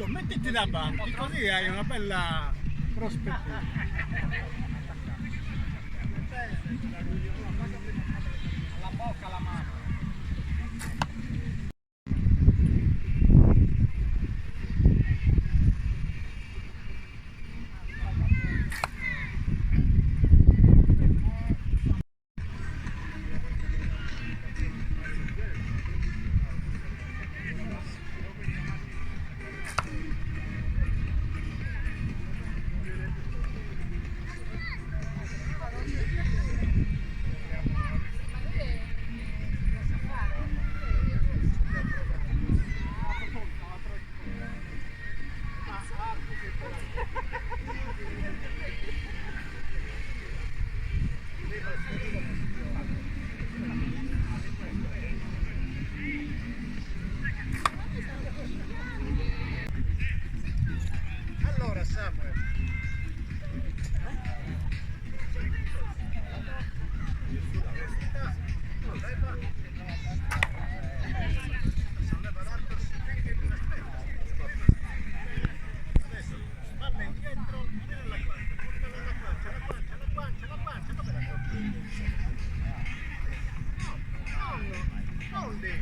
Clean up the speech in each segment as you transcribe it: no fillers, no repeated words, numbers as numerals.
Mettiti davanti, così hai una bella prospettiva. Alla bocca la mano. Allora Samuel, adesso spalle indietro, tira la guancia, portala la guancia, la guancia, dove la porti? No, non lì.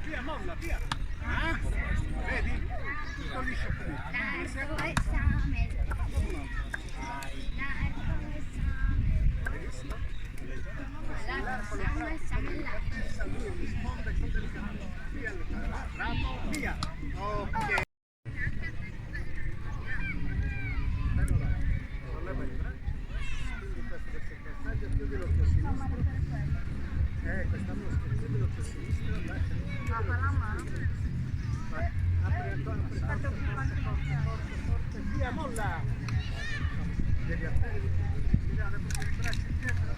Via, molla, via. Ah? Vedi? Tutto liscio qui. Risponde con delicatezza. Via, bravo, via. Ok. Solleva il braccio, quindi questo verso il passaggio, chiudi l'occhio sinistro. Quest'anno chiudi l'occhio sinistro, lascia. Vai, apri forte, via, molla. Devi tirare proprio il braccio indietro.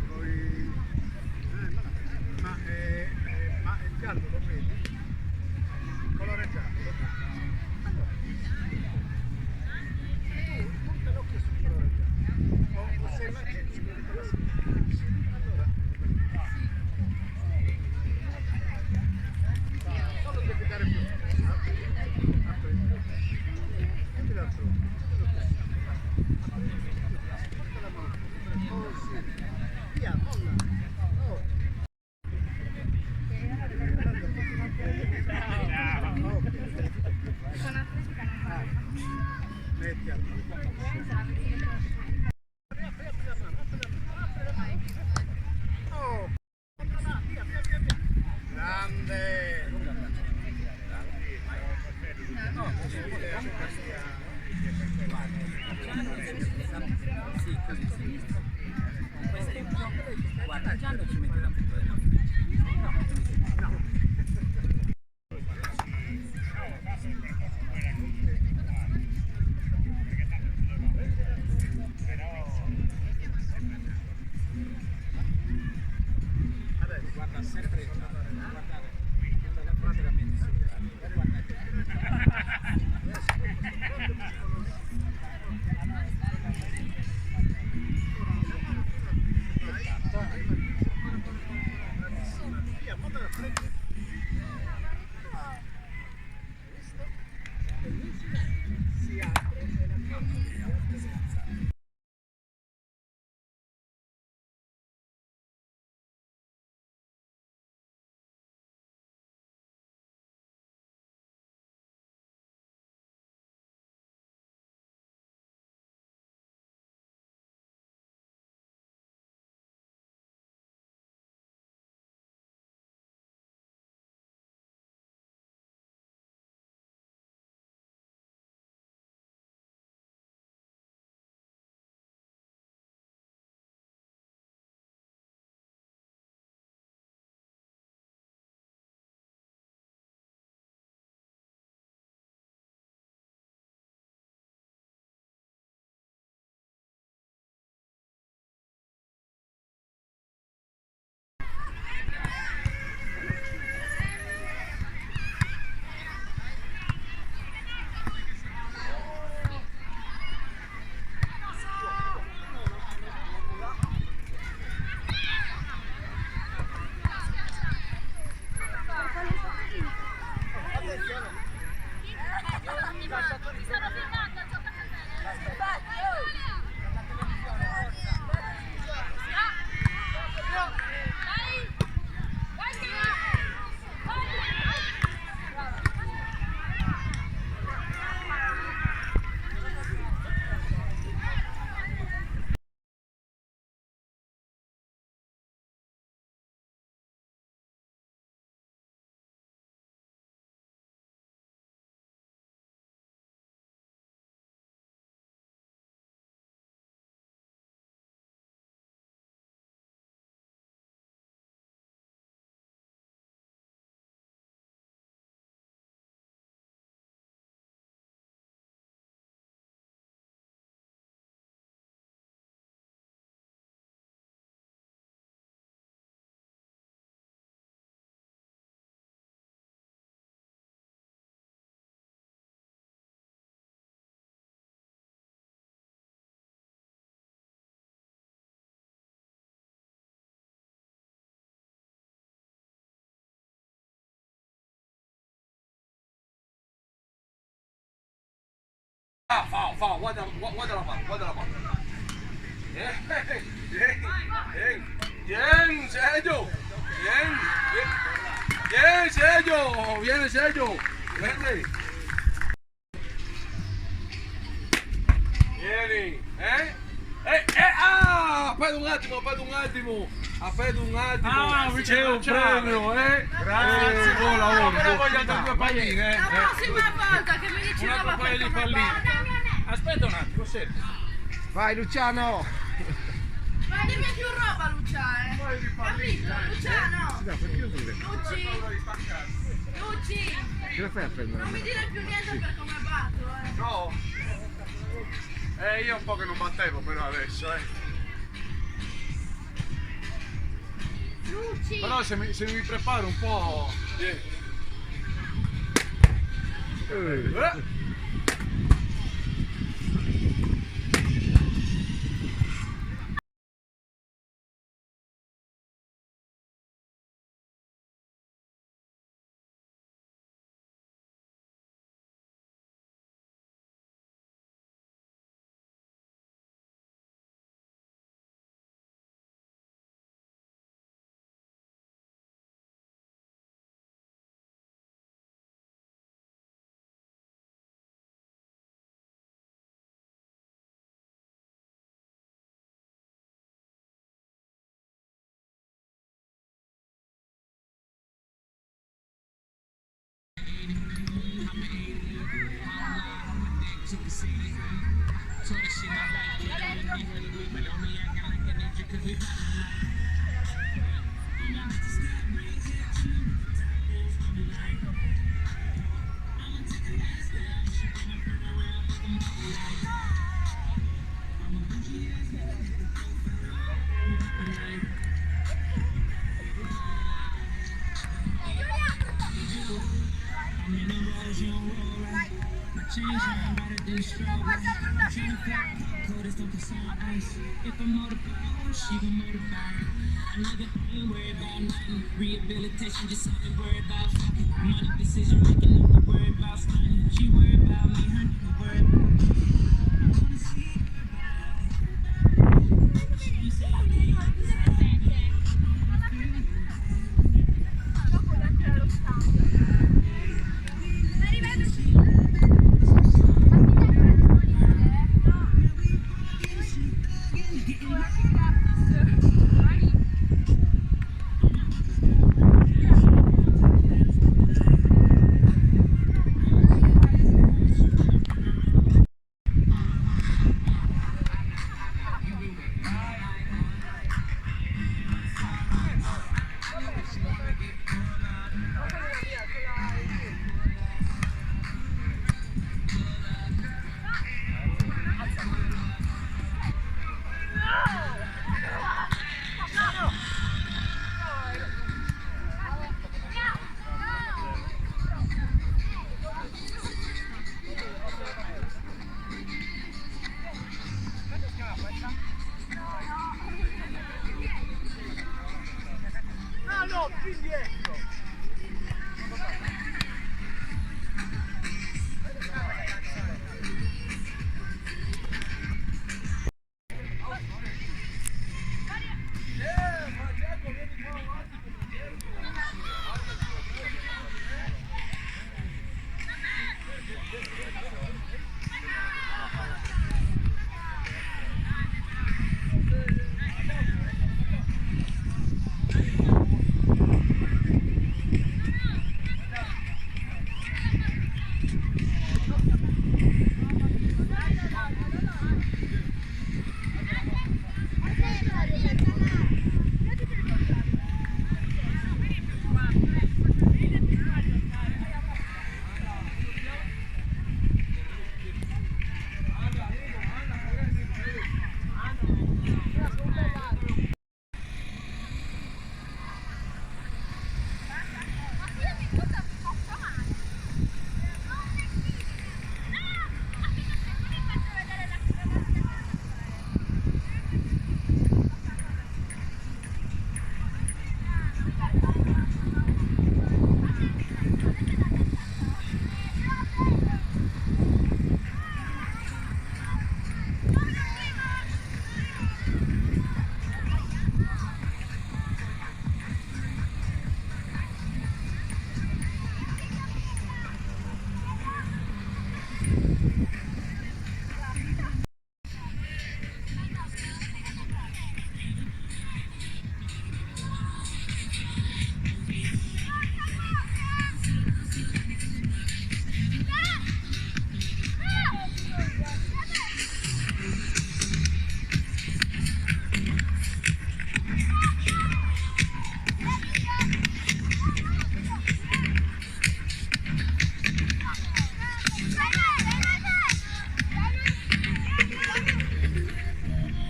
Poi, ma il giallo lo vedi? Il colore giallo lo vedi? Punta l'occhio sul colore giallo. O sei maggiore, con la sinistra. Allora, solo devi dare più spazio. Apri l'altro occhio. Porta la mano. Così. Via, molla. Oh. Metti a grande. Guarda, giallo ci mette la punta della No. Fa, guarda la palla, guarda la palla. Bien, Sergio. Bien, Sergio. Viene, Sergio. Vente. Vieni, aspetta un attimo. Aspetta un attimo. Ah, c'è un premio, Grazie, buon lavoro. Ora voglio altre due palline, La prossima volta che mi dici una Un altro paio di palline. Aspetta un attimo, senti. Vai Luciano. Ma dimmi più roba, Luciano. Capito? Luciano. Luci. Ce la fai a prendere? Non mi dire più niente per come batto, No. Io un po' che non battevo però adesso, Luci. Però se mi preparo un po'. Rehabilitation, just something worried about fucking money, decision making, no worried about stunning. She worried about me, her nigga worried about me. I wanna see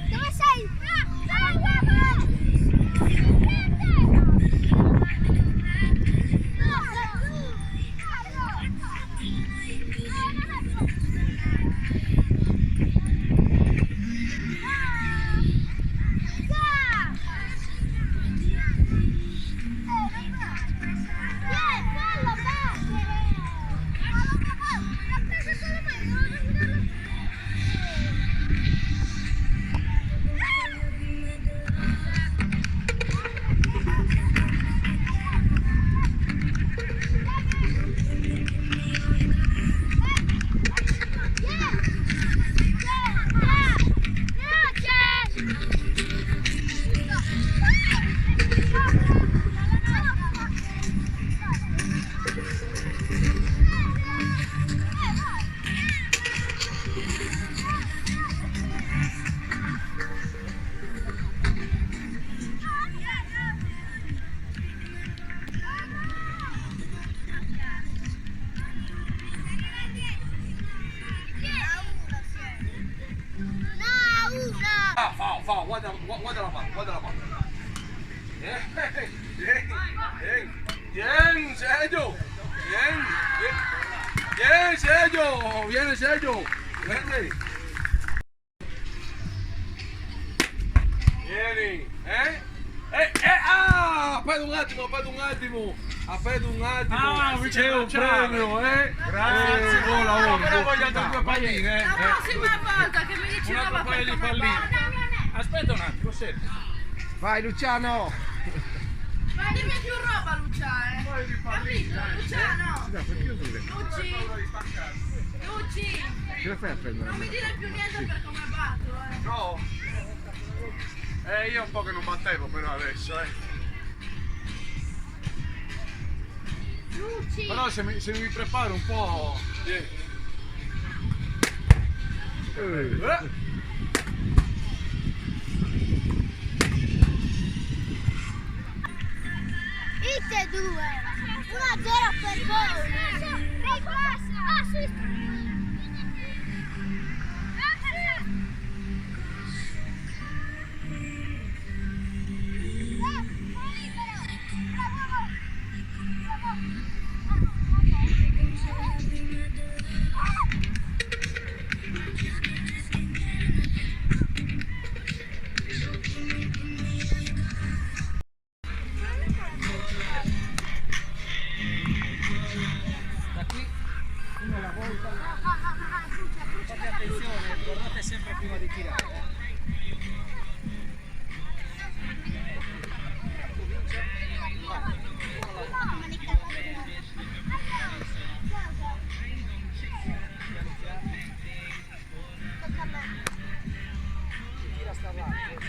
Dove sei? Guarda la palla, guarda la palla. Bien, Sergio. Bien, Sergio. Viene, Sergio. Viene. Vieni. Aspetta un attimo. Ah, c'è un premio, Grazie, buon lavoro. Però voglio dare due palline, La prossima volta che mi dici Un altro roba paio per di come palline. va. Aspetta un attimo, senti. Vai Luciano! Ma dimmi più roba, Luciano. Capito? Luciano. No, perché io pure? Luci. Ce la fai a prendere? Non mi dire più niente per come batto, No. Io un po' che non battevo però adesso, Luci. Però se mi preparo un po'. Ite 2, 1-0 per voi. Ripassa. Ah, sì. Da qui uno alla volta. Fate attenzione, guardate sempre prima di tirare. Tira sta avanti.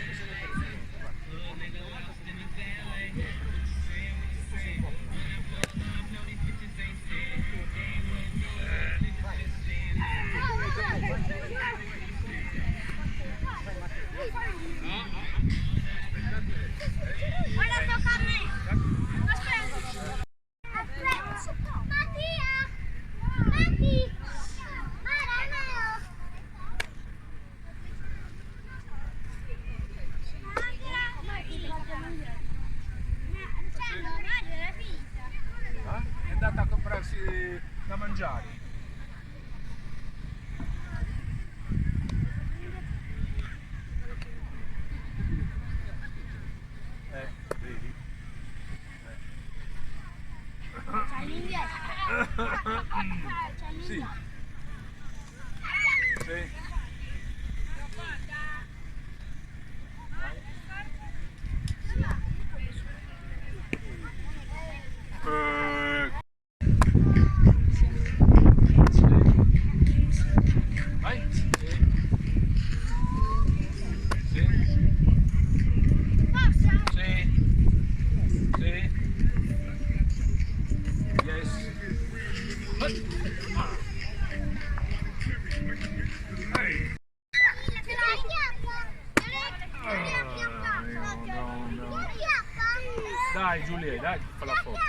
Dai, fa la foto.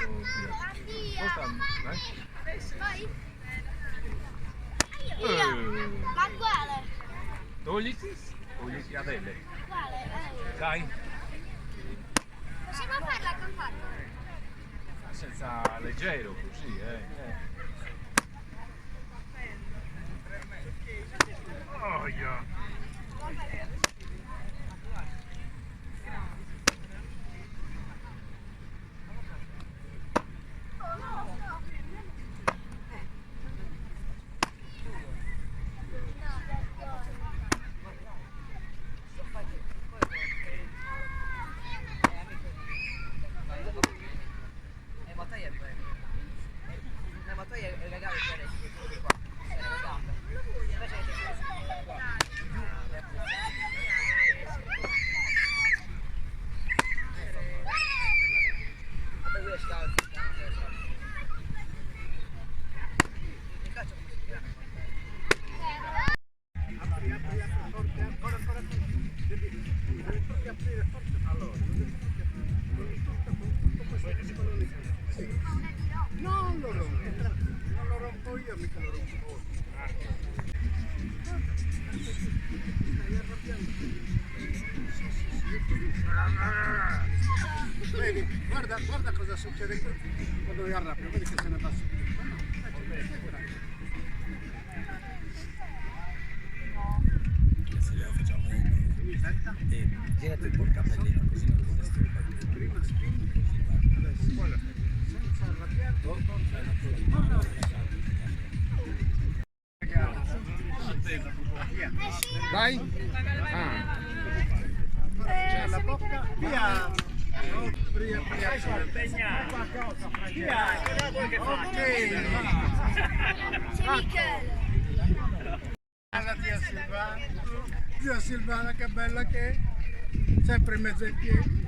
Porta, dai. Vai. Ma quale? Togliti a delle. Quale? Dai, Possiamo farla campata? senza leggero così, Oh, yeah. Ma poi è legale per qua. Apri forte, ancora forte. Devi proprio aprire forte. Allora, con tutto questo pallone. Sì. Non lo rompo, tranquillo, non lo rompo io, mica lo rompo voi. Stai arrabbiando. Vedi, guarda cosa succede quando mi arrabbio, vedi che se ne va subito. Girati un po' il cappellino così non ti disturba. Prima spingi, adesso senza arrabbiarti. Dai. C'è la bocca, via! Via. Ok! C'è Michele. La zia Silvana che bella che è, sempre in mezzo ai piedi.